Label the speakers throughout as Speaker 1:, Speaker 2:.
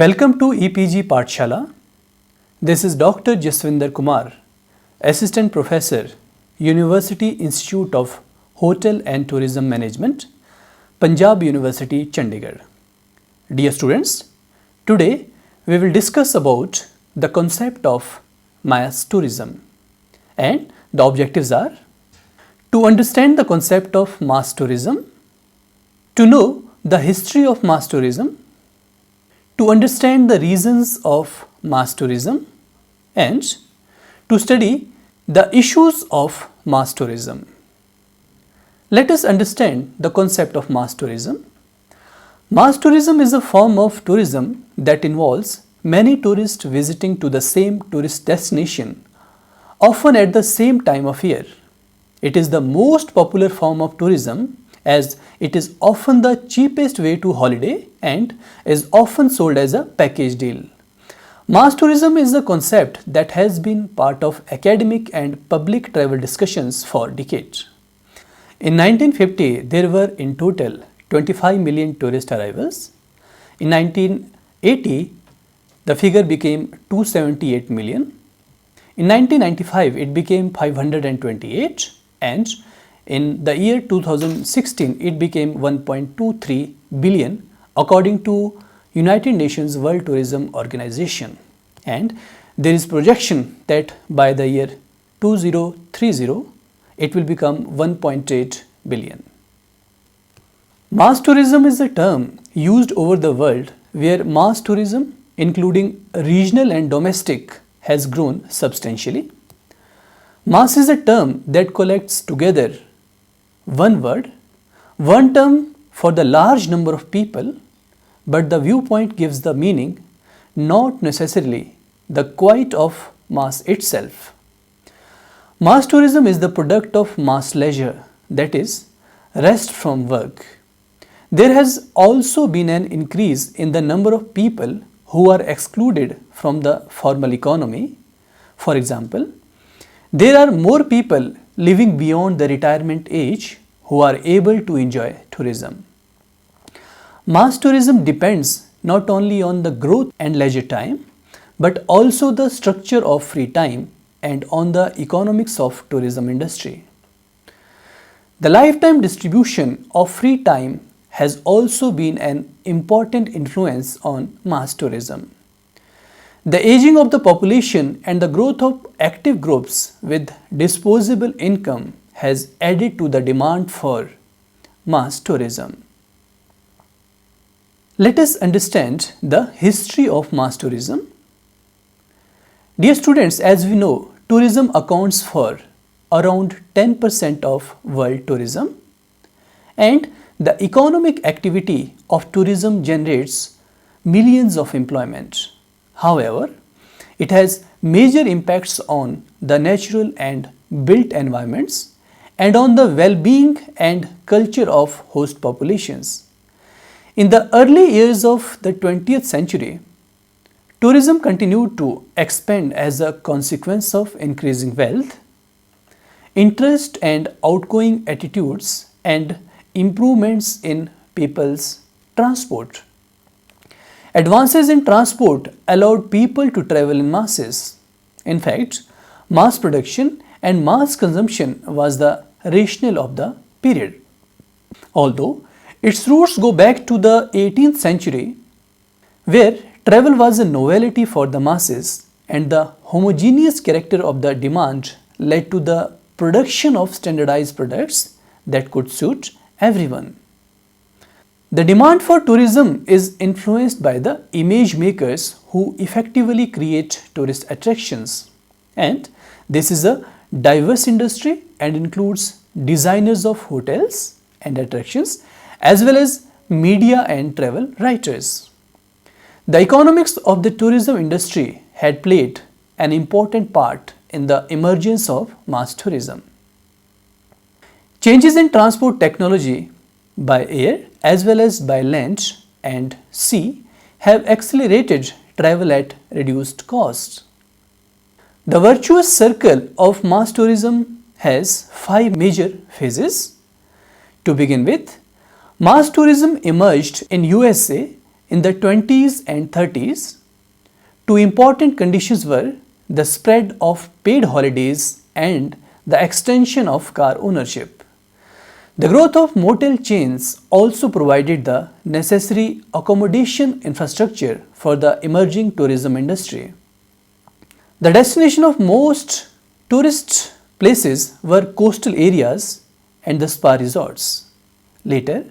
Speaker 1: Welcome to EPG Pathshala. This is Dr. Jaswinder Kumar, Assistant Professor, University Institute of Hotel and Tourism Management, Punjab University, Chandigarh. Dear students, today we will discuss about the concept of mass tourism, and the objectives are to understand the concept of mass tourism, to know the history of mass tourism, to understand the reasons of mass tourism, and to study the issues of mass tourism. Let us understand the concept of mass tourism. Mass tourism is a form of tourism that involves many tourists visiting to the same tourist destination, often at the same time of year. It is the most popular form of tourism as it is often the cheapest way to holiday and is often sold as a package deal. Mass tourism is a concept that has been part of academic and public travel discussions for decades. In 1950, there were in total 25 million tourist arrivals. In 1980, the figure became 278 million. In 1995, it became 528, and in the year 2016, it became 1.23 billion according to United Nations World Tourism Organization. And there is projection that by the year 2030, it will become 1.8 billion. Mass tourism is a term used over the world where mass tourism, including regional and domestic, has grown substantially. Mass is a term that collects together one word, one term for the large number of people, but the viewpoint gives the meaning, not necessarily the quiet of mass itself. Mass tourism is the product of mass leisure, that is, rest from work. There has also been an increase in the number of people who are excluded from the formal economy. For example, there are more people living beyond the retirement age who are able to enjoy tourism. Mass tourism depends not only on the growth and leisure time, but also the structure of free time and on the economics of tourism industry. The lifetime distribution of free time has also been an important influence on mass tourism. The aging of the population and the growth of active groups with disposable income has added to the demand for mass tourism. Let us understand the history of mass tourism. Dear students, as we know, tourism accounts for around 10% of world tourism, and the economic activity of tourism generates millions of employment. However, it has major impacts on the natural and built environments and on the well-being and culture of host populations. In the early years of the 20th century, tourism continued to expand as a consequence of increasing wealth, interest and outgoing attitudes, and improvements in people's transport. Advances in transport allowed people to travel in masses. In fact, mass production and mass consumption was the rationale of the period. Although its roots go back to the 18th century, where travel was a novelty for the masses and the homogeneous character of the demand led to the production of standardized products that could suit everyone. The demand for tourism is influenced by the image makers who effectively create tourist attractions, and this is a diverse industry and includes designers of hotels and attractions as well as media and travel writers. The economics of the tourism industry had played an important part in the emergence of mass tourism. Changes in transport technology by air as well as by land and sea have accelerated travel at reduced cost. The virtuous circle of mass tourism has 5 major phases. To begin with, mass tourism emerged in USA In the 20s and 30s, two important conditions were the spread of paid holidays and the extension of car ownership. The growth of motel chains also provided the necessary accommodation infrastructure for the emerging tourism industry. The destination of most tourist places were coastal areas and the spa resorts. Later,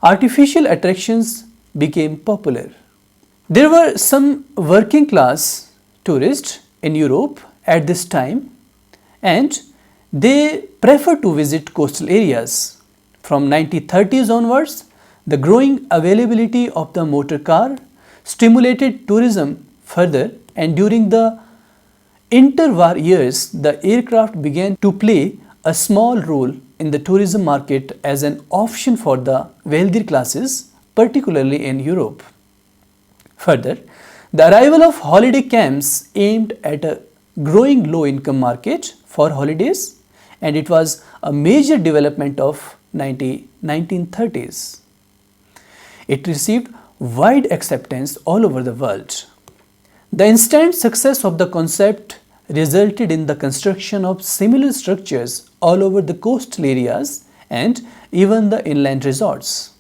Speaker 1: artificial attractions became popular. There were some working class tourists in Europe at this time, and they preferred to visit coastal areas. From 1930s onwards, the growing availability of the motor car stimulated tourism further, and during the interwar years, the aircraft began to play a small role in the tourism market as an option for the wealthy classes, particularly in Europe. Further, the arrival of holiday camps aimed at a growing low-income market for holidays, and it was a major development of 1930s. It received wide acceptance all over the world. The instant success of the concept resulted in the construction of similar structures all over the coastal areas and even the inland resorts.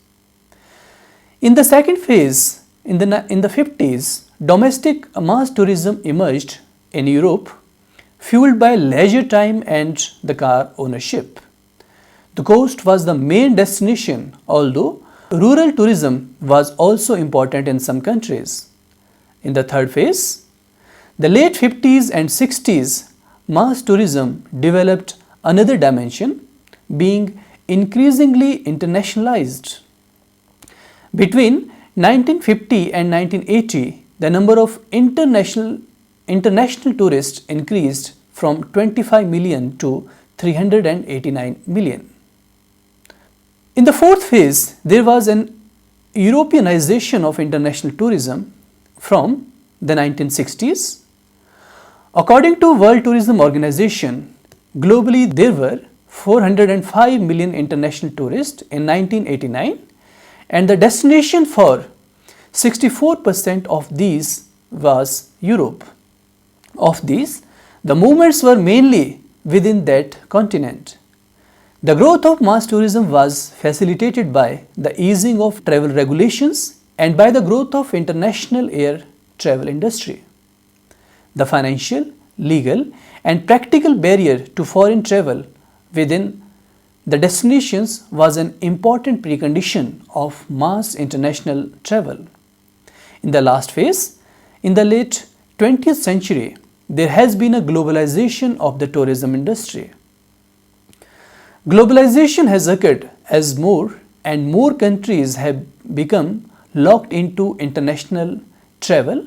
Speaker 1: In the second phase, in the 50s, domestic mass tourism emerged in Europe, fueled by leisure time and the car ownership. The coast was the main destination, although rural tourism was also important in some countries. In the third phase, the late 50s and 60s, mass tourism developed another dimension, being increasingly internationalized. Between 1950 and 1980, the number of international tourists increased from 25 million to 389 million. In the fourth phase, there was an Europeanization of international tourism from the 1960s. According to World Tourism Organization, globally there were 405 million international tourists in 1989, and the destination for 64% of these was Europe. Of these, the movements were mainly within that continent. The growth of mass tourism was facilitated by the easing of travel regulations and by the growth of international air travel industry. The financial, legal and practical barrier to foreign travel within the destinations was an important precondition of mass international travel. In the last phase, in the late 20th century, there has been a globalization of the tourism industry. Globalization has occurred as more and more countries have become locked into international travel.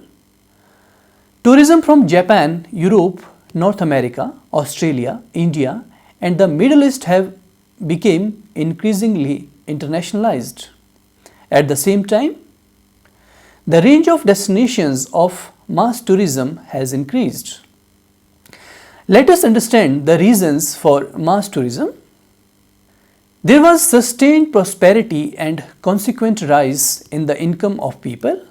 Speaker 1: Tourism from Japan, Europe, North America, Australia, India and the Middle East have become increasingly internationalized. At the same time, the range of destinations of mass tourism has increased. Let us understand the reasons for mass tourism. There was sustained prosperity and consequent rise in the income of people.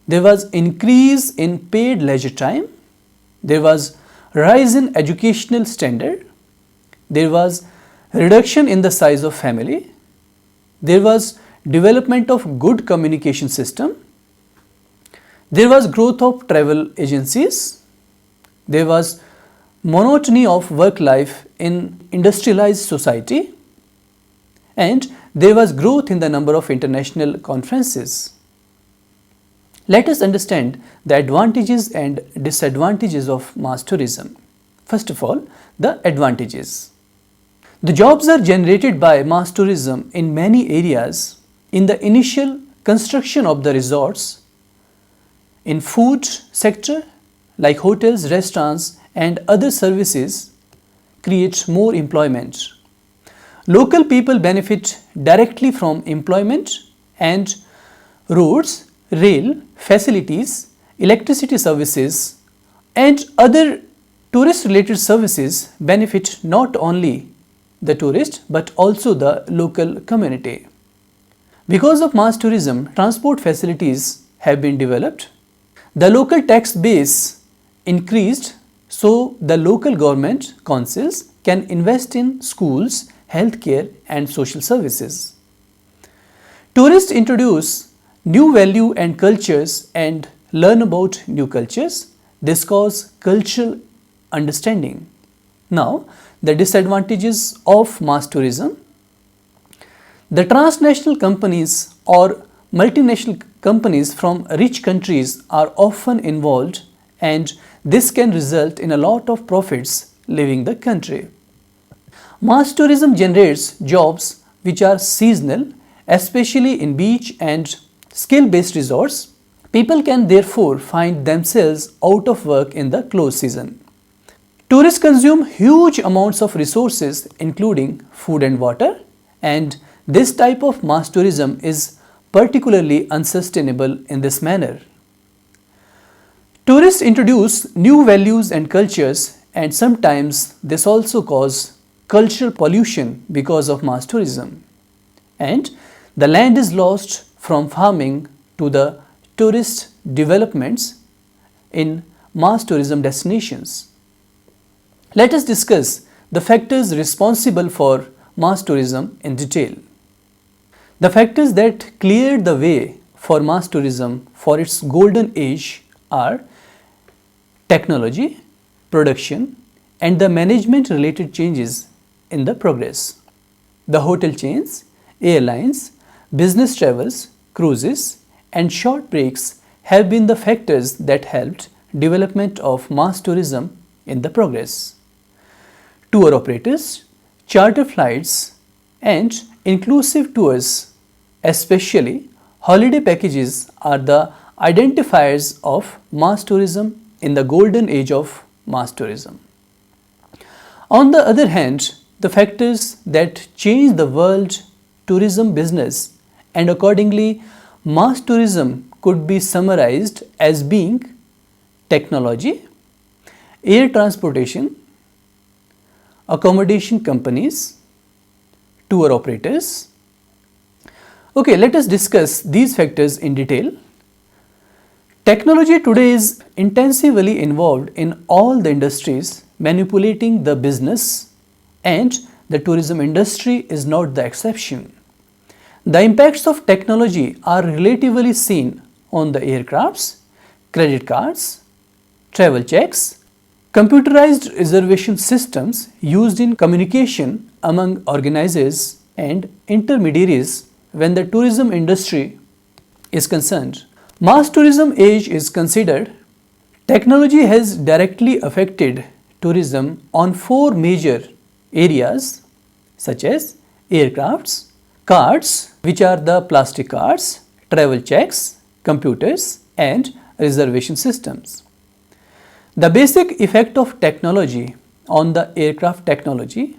Speaker 1: There was increase in paid leisure time. There was rise in educational standard. There was reduction in the size of family. There was development of good communication system. There was growth of travel agencies. There was monotony of work life in industrialized society. And there was growth in the number of international conferences. Let us understand the advantages and disadvantages of mass tourism. First of all, the advantages. The jobs are generated by mass tourism in many areas. In the initial construction of the resorts, in food sector like hotels, restaurants and other services creates more employment. Local people benefit directly from employment, and roads, rail, facilities, electricity services and other tourist related services benefit not only the tourist but also the local community. Because of mass tourism, transport facilities have been developed. The local tax base increased, so the local government councils can invest in schools, healthcare and social services. Tourists introduce new value and cultures and learn about new cultures. This causes cultural understanding. Now, the disadvantages of mass tourism. The transnational companies or multinational companies from rich countries are often involved, and this can result in a lot of profits leaving the country. Mass tourism generates jobs which are seasonal, especially in beach and skill-based resorts. People can therefore find themselves out of work in the close season. Tourists consume huge amounts of resources including food and water, and this type of mass tourism is particularly unsustainable in this manner. Tourists introduce new values and cultures, and sometimes this also causes cultural pollution because of mass tourism. And the land is lost from farming to the tourist developments in mass tourism destinations. Let us discuss the factors responsible for mass tourism in detail. The factors that cleared the way for mass tourism for its golden age are technology, production, and the management related changes in the progress. The hotel chains, airlines, business travels, cruises, and short breaks have been the factors that helped development of mass tourism in the progress. Tour operators, charter flights, and inclusive tours, especially holiday packages, are the identifiers of mass tourism in the golden age of mass tourism. On the other hand, the factors that change the world tourism business and accordingly mass tourism could be summarized as being technology, air transportation, accommodation companies, tour operators. Okay, let us discuss these factors in detail. Technology today is intensively involved in all the industries manipulating the business, and the tourism industry is not the exception. The impacts of technology are relatively seen on the aircrafts, credit cards, travel checks, computerized reservation systems used in communication among organizers and intermediaries when the tourism industry is concerned. Mass tourism age is considered. Technology has directly affected tourism on four major areas such as aircrafts, cards, which are the plastic cards, travel checks, computers, and reservation systems. The basic effect of technology on the aircraft technology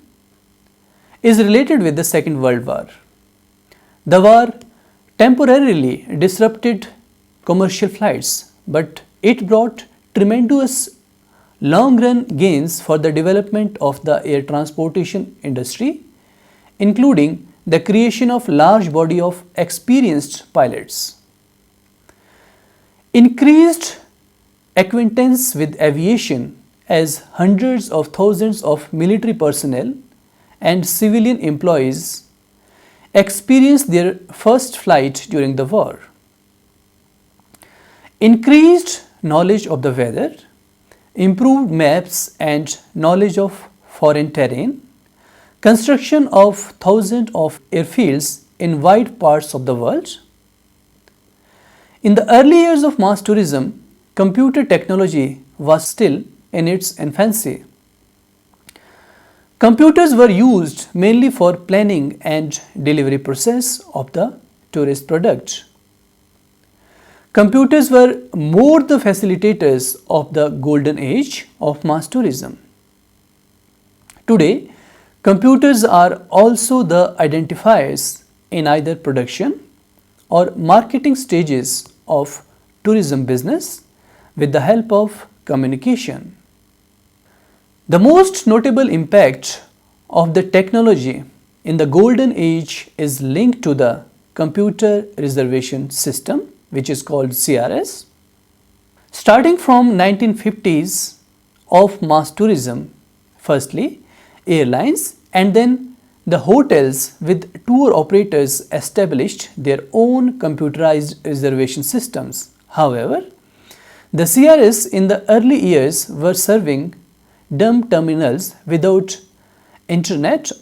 Speaker 1: is related with the Second World War. The war temporarily disrupted commercial flights, but it brought tremendous long-run gains for the development of the air transportation industry, including the creation of large body of experienced pilots. Increased acquaintance with aviation, as hundreds of thousands of military personnel and civilian employees experienced their first flight during the war. Increased knowledge of the weather, improved maps and knowledge of foreign terrain, construction of thousands of airfields in wide parts of the world. In the early years of mass tourism, computer technology was still in its infancy. Computers were used mainly for planning and delivery process of the tourist product. Computers were more the facilitators of the golden age of mass tourism. Today, computers are also the identifiers in either production or marketing stages of tourism business with the help of communication. The most notable impact of the technology in the golden age is linked to the computer reservation system, which is called CRS. Starting from 1950s of mass tourism, firstly airlines and then the hotels with tour operators established their own computerized reservation systems. However, the CRS in the early years were serving dumb terminals without internet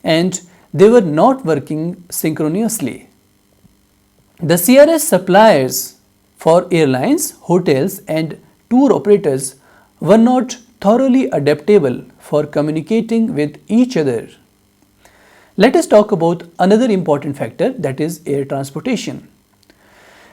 Speaker 1: and they were not working synchronously. The CRS suppliers for airlines, hotels and tour operators were not thoroughly adaptable for communicating with each other. Let us talk about another important factor, that is air transportation.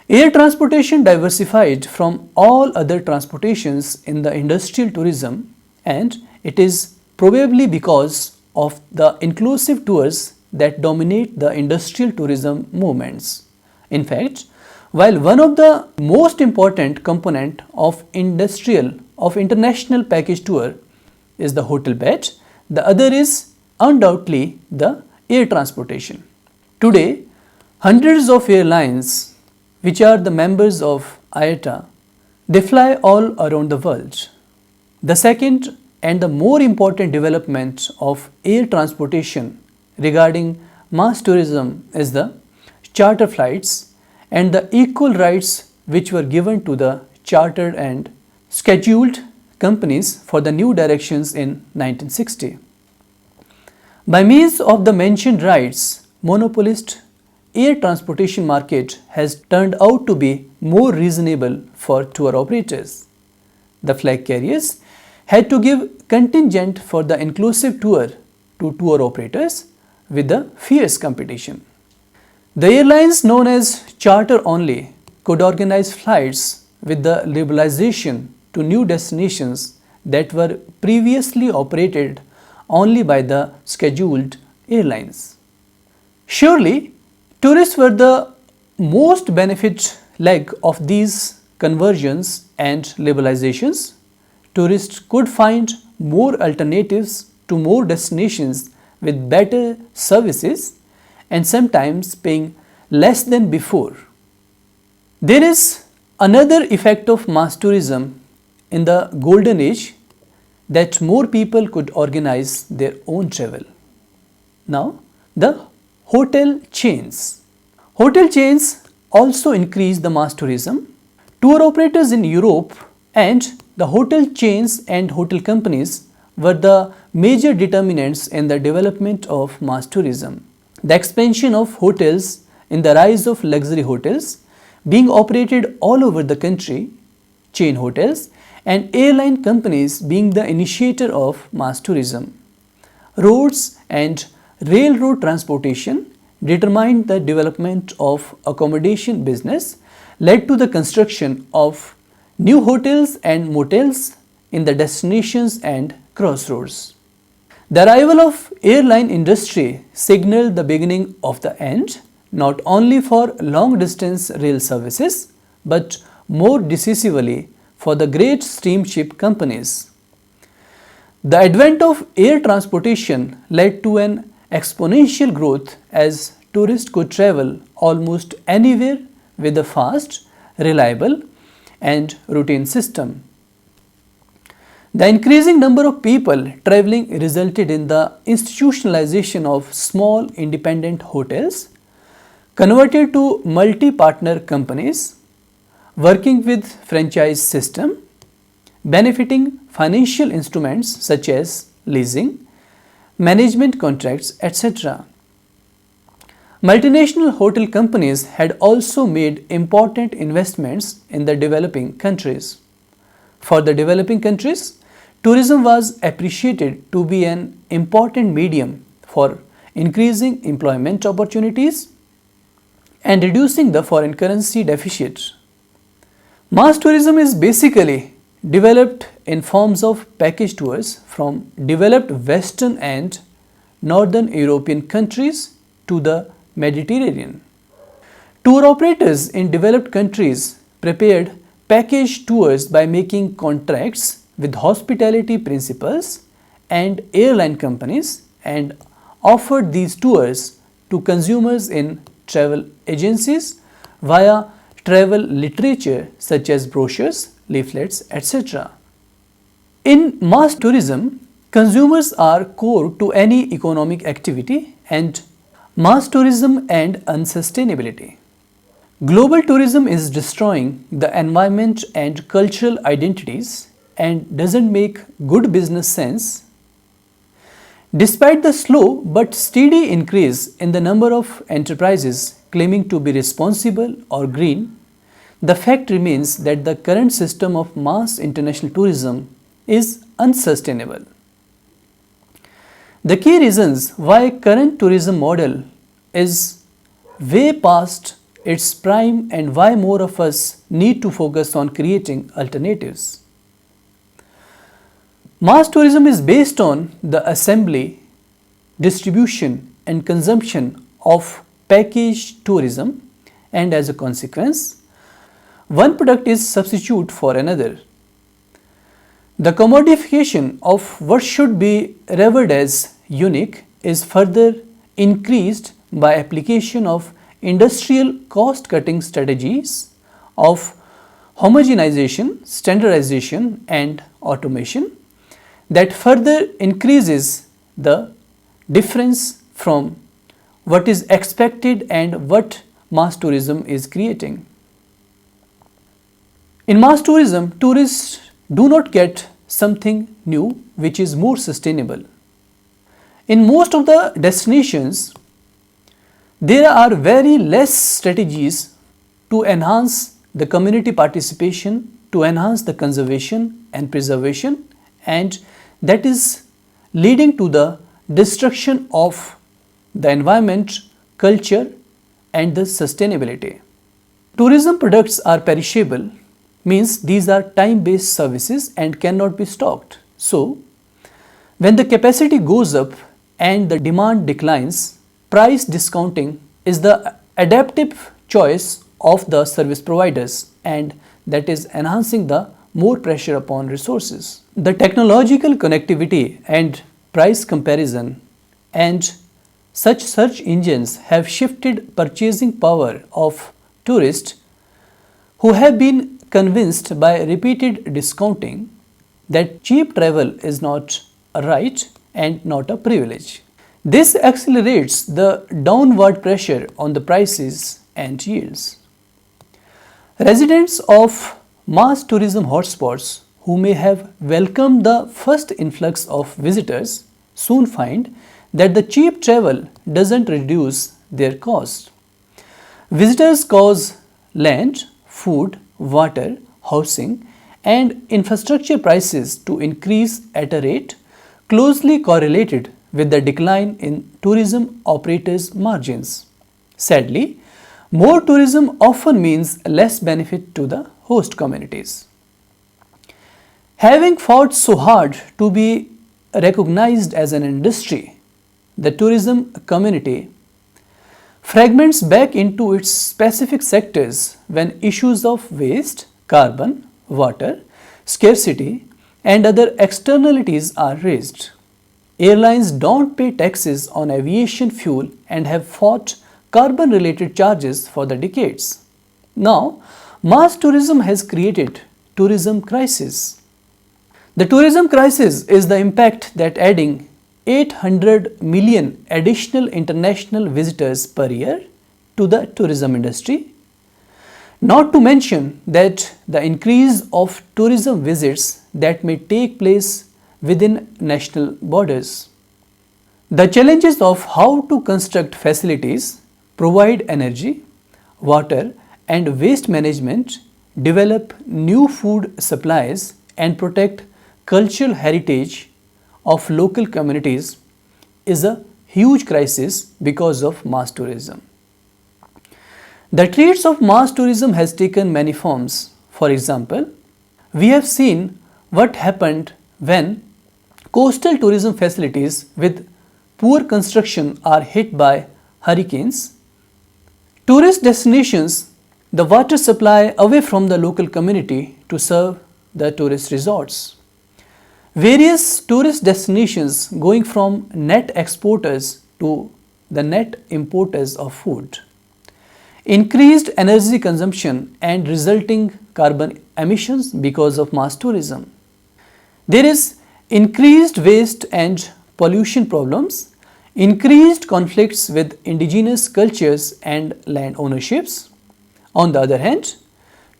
Speaker 1: Air transportation diversified from all other transportations in the industrial tourism, and it is probably because of the inclusive tours that dominate the industrial tourism movements. In fact, while one of the most important component of international package tour is the hotel bed, the other is undoubtedly the air transportation. Today, hundreds of airlines which are the members of IATA, they fly all around the world. The second and the more important development of air transportation regarding mass tourism is the charter flights and the equal rights which were given to the chartered and scheduled companies for the new directions in 1960. By means of the mentioned rights, monopolist air transportation market has turned out to be more reasonable for tour operators. The flag carriers had to give contingent for the inclusive tour to tour operators with the fierce competition. The airlines known as charter only could organize flights with the liberalization to new destinations that were previously operated only by the scheduled airlines. Surely, tourists were the most benefit leg of these conversions and liberalizations. Tourists could find more alternatives to more destinations with better services and sometimes paying less than before. There is another effect of mass tourism in the golden age, that more people could organize their own travel. Now, the hotel chains. Hotel chains also increase the mass tourism. Tour operators in Europe and the hotel chains and hotel companies were the major determinants in the development of mass tourism. The expansion of hotels and the rise of luxury hotels being operated all over the country, chain hotels and airline companies being the initiator of mass tourism. Roads and railroad transportation determined the development of accommodation business, led to the construction of new hotels and motels in the destinations and crossroads. The arrival of airline industry signaled the beginning of the end, not only for long distance rail services but more decisively for the great steamship companies. The advent of air transportation led to an exponential growth as tourists could travel almost anywhere with a fast, reliable and routine system. The increasing number of people traveling resulted in the institutionalization of small independent hotels converted to multi-partner companies working with franchise system, benefiting financial instruments such as leasing, management contracts, etc. Multinational hotel companies had also made important investments in the developing countries. For the developing countries, tourism was appreciated to be an important medium for increasing employment opportunities and reducing the foreign currency deficit. Mass tourism is basically developed in forms of package tours from developed Western and Northern European countries to the Mediterranean. Tour operators in developed countries prepared package tours by making contracts with hospitality principals and airline companies and offered these tours to consumers in travel agencies via travel literature such as brochures, leaflets, etc. In mass tourism, consumers are core to any economic activity and mass tourism and unsustainability. Global tourism is destroying the environment and cultural identities and doesn't make good business sense. Despite the slow but steady increase in the number of enterprises claiming to be responsible or green, the fact remains that the current system of mass international tourism is unsustainable. The key reasons why current tourism model is way past its prime and why more of us need to focus on creating alternatives. Mass tourism is based on the assembly, distribution and consumption of package tourism, and as a consequence, one product is substitute for another. The commodification of what should be revered as unique is further increased by application of industrial cost-cutting strategies of homogenization, standardization and automation that further increases the difference from what is expected and what mass tourism is creating. In mass tourism, tourists do not get something new which is more sustainable. In most of the destinations, there are very less strategies to enhance the community participation, to enhance the conservation and preservation, and that is leading to the destruction of the environment, culture and the sustainability. Tourism products are perishable, means these are time-based services and cannot be stocked. So, when the capacity goes up and the demand declines, price discounting is the adaptive choice of the service providers, and that is enhancing the more pressure upon resources. The technological connectivity and price comparison and such search engines have shifted purchasing power of tourists who have been convinced by repeated discounting that cheap travel is not a right and not a privilege. This accelerates the downward pressure on the prices and yields. Residents of mass tourism hotspots who may have welcomed the first influx of visitors soon find that the cheap travel doesn't reduce their cost. Visitors cause land, food, water, housing and infrastructure prices to increase at a rate closely correlated with the decline in tourism operators' margins. Sadly, more tourism often means less benefit to the host communities. Having fought so hard to be recognized as an industry, the tourism community fragments back into its specific sectors when issues of waste, carbon, water, scarcity and other externalities are raised. Airlines don't pay taxes on aviation fuel and have fought carbon-related charges for the decades. Now, mass tourism has created tourism crisis. The tourism crisis is the impact that adding 800 million additional international visitors per year to the tourism industry, not to mention that the increase of tourism visits that may take place within national borders. The challenges of how to construct facilities, provide energy, water and waste management, develop new food supplies and protect cultural heritage of local communities is a huge crisis because of mass tourism. The threats of mass tourism has taken many forms. For example, we have seen what happened when coastal tourism facilities with poor construction are hit by hurricanes. Tourist destinations, the water supply away from the local community to serve the tourist resorts. Various tourist destinations going from net exporters to the net importers of food. Increased energy consumption and resulting carbon emissions because of mass tourism. There is increased waste and pollution problems, increased conflicts with indigenous cultures and land ownerships. On the other hand,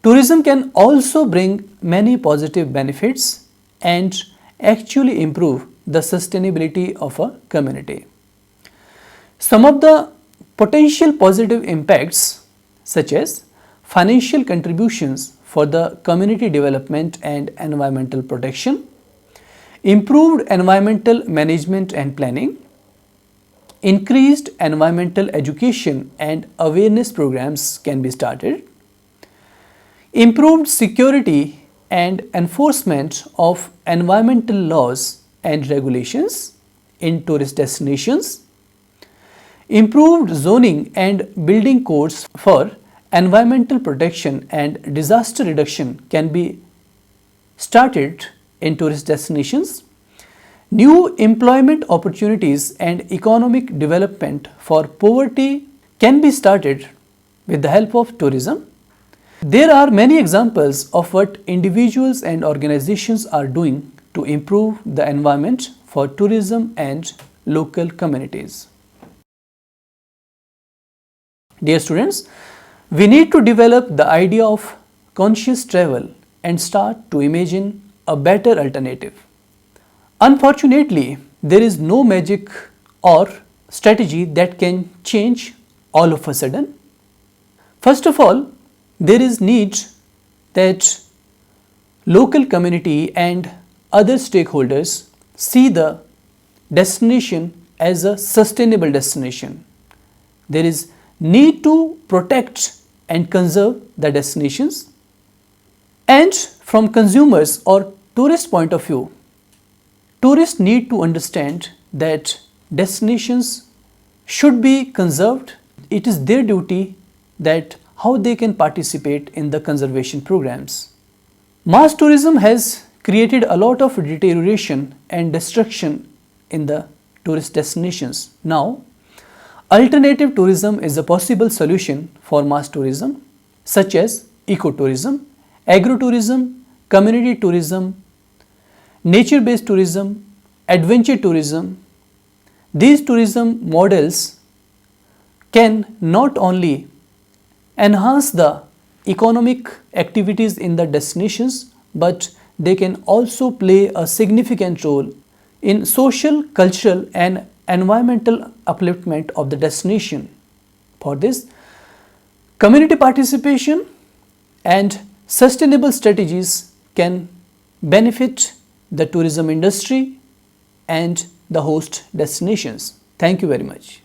Speaker 1: tourism can also bring many positive benefits and actually improve the sustainability of a community. Some of the potential positive impacts, such as financial contributions for the community development and environmental protection, improved environmental management and planning, increased environmental education and awareness programs can be started, improved security and enforcement of environmental laws and regulations in tourist destinations, improved zoning and building codes for environmental protection and disaster reduction can be started in tourist destinations. New employment opportunities and economic development for poverty can be started with the help of tourism. There are many examples of what individuals and organizations are doing to improve the environment for tourism and local communities. Dear students, we need to develop the idea of conscious travel and start to imagine a better alternative. Unfortunately, there is no magic or strategy that can change all of a sudden. First of all, there is need that local community and other stakeholders see the destination as a sustainable destination. There is need to protect and conserve the destinations. And from consumers or tourist point of view, tourists need to understand that destinations should be conserved. It is their duty that how they can participate in the conservation programs. Mass tourism has created a lot of deterioration and destruction in the tourist destinations. Now, alternative tourism is a possible solution for mass tourism, such as ecotourism, agrotourism, community tourism, nature-based tourism, adventure tourism. These tourism models can not only enhance the economic activities in the destinations, but they can also play a significant role in social, cultural and environmental upliftment of the destination. For this, community participation and sustainable strategies can benefit the tourism industry and the host destinations. Thank you very much.